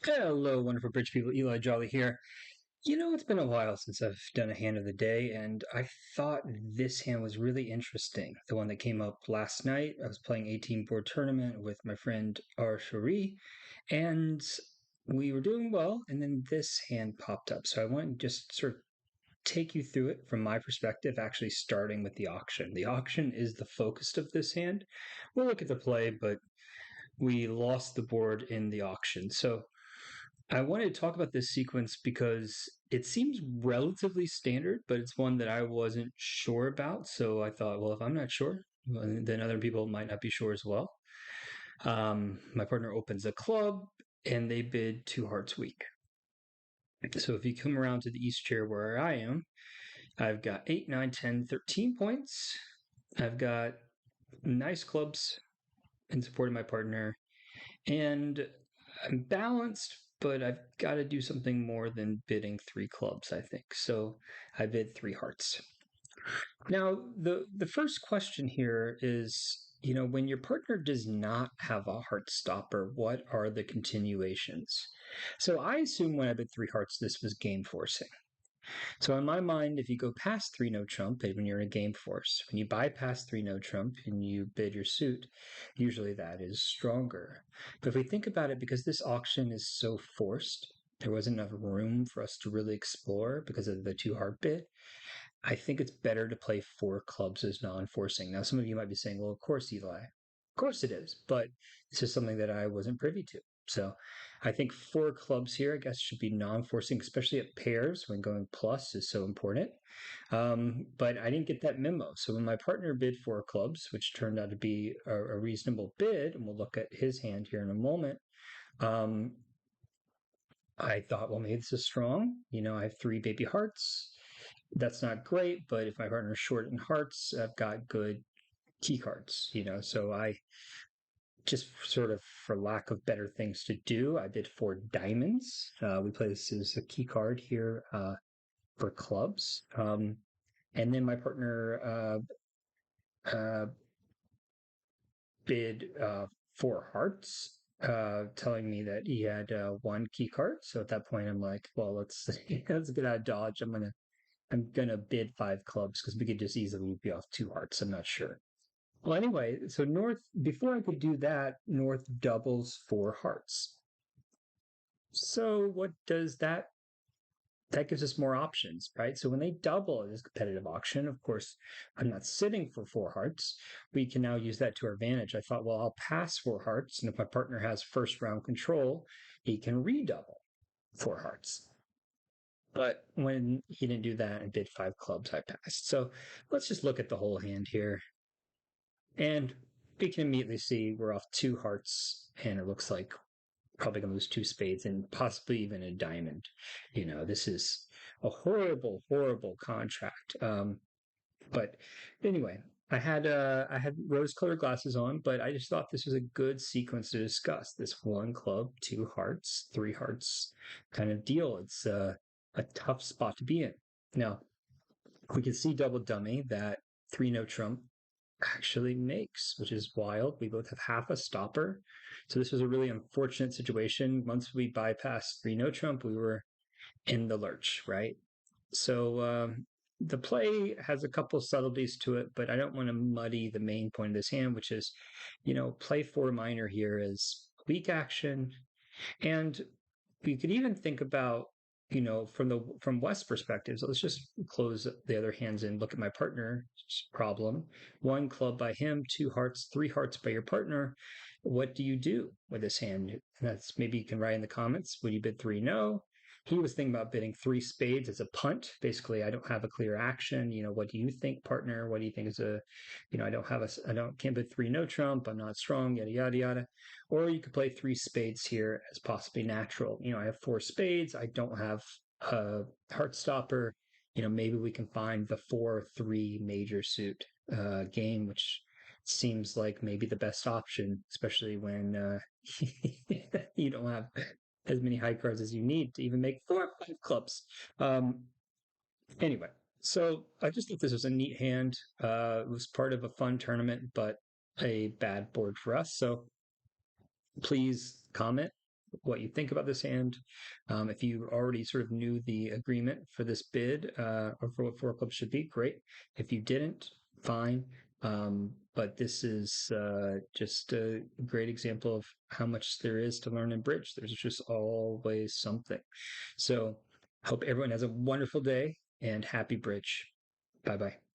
Hello, wonderful bridge people. Eli Jolly here. It's been a while since I've done a hand of the day, and I thought this hand was really interesting. The one that came up last night. I was playing 18 board tournament with my friend Arshari, and we were doing well, and then this hand popped up. So I want to just sort of take you through it from my perspective, actually starting with the auction. The auction is the focus of this hand. We'll look at the play, but we lost the board in the auction. So I wanted to talk about this sequence because it seems relatively standard, but it's one that I wasn't sure about. So I thought, well, if I'm not sure, then other people might not be sure as well. My partner opens a club and they bid two hearts weak. So if you come around to the east chair where I am, I've got 8, 9, 10, 13 points. I've got nice clubs in support of my partner, and I'm balanced, but I've got to do something more than bidding three clubs, I think. So I bid three hearts. Now, the first question here is, when your partner does not have a heart stopper, what are the continuations? So I assume when I bid three hearts, this was game forcing. So in my mind, if you go past three no trump, when you're in a game force, when you bypass three no trump and you bid your suit, usually that is stronger. But if we think about it, because this auction is so forced, there wasn't enough room for us to really explore because of the two heart bid. I think it's better to play four clubs as non-forcing. Now, some of you might be saying, well, of course, Eli. Of course it is, but this is something that I wasn't privy to. So I think four clubs here, I guess, should be non-forcing, especially at pairs when going plus is so important. But I didn't get that memo. So when my partner bid four clubs, which turned out to be a reasonable bid, and we'll look at his hand here in a moment, um, I thought, well, maybe this is strong. I have three baby hearts. That's not great, but if my partner's short in hearts, I've got good key cards. So I just sort of, for lack of better things to do, I did four diamonds. We play this as a key card here for clubs. And then my partner uh, bid four hearts, telling me that he had one key card. So at that point, I'm like, well, let's get out of Dodge. I'm gonna bid five clubs because we could just easily be off two hearts. I'm not sure. Well, anyway, so North, before I could do that, North doubles four hearts. So what does that? That gives us more options, right? So when they double in this competitive auction, of course, I'm not sitting for four hearts. We can now use that to our advantage. I thought, well, I'll pass four hearts, and if my partner has first round control, he can redouble four hearts. But when he didn't do that and bid five clubs, I passed. So let's just look at the whole hand here. And we can immediately see we're off two hearts, and it looks like probably going to lose two spades and possibly even a diamond. This is a horrible, horrible contract. But anyway, I had rose-colored glasses on, but I just thought this was a good sequence to discuss. This one club, two hearts, three hearts kind of deal. It's a tough spot to be in. Now we can see double dummy that three no trump actually makes, which is wild. We both have half a stopper. So this was a really unfortunate situation. Once we bypassed three no trump, we were in the lurch, right? So the play has a couple subtleties to it, but I don't want to muddy the main point of this hand, which is, play four minor here is weak action. And you could even think about, from West's perspective. So let's just close the other hands and look at my partner's problem. One club by him, two hearts, three hearts by your partner. What do you do with this hand? That's maybe you can write in the comments. Would you bid three? No. He was thinking about bidding three spades as a punt. Basically, I don't have a clear action. What do you think, partner? What do you think is can't bid three no trump. I'm not strong, yada, yada, yada. Or you could play three spades here as possibly natural. I have four spades. I don't have a heart stopper. Maybe we can find the 4-3 major suit game, which seems like maybe the best option, especially when you don't have as many high cards as you need to even make 4 or 5 clubs. Um, anyway, so I just thought this was a neat hand. It was part of a fun tournament, but a bad board for us. So please comment what you think about this hand. If you already sort of knew the agreement for this bid or for what four clubs should be, great. If you didn't, fine. But this is just a great example of how much there is to learn in bridge. There's just always something. So, hope everyone has a wonderful day and happy bridge. Bye bye.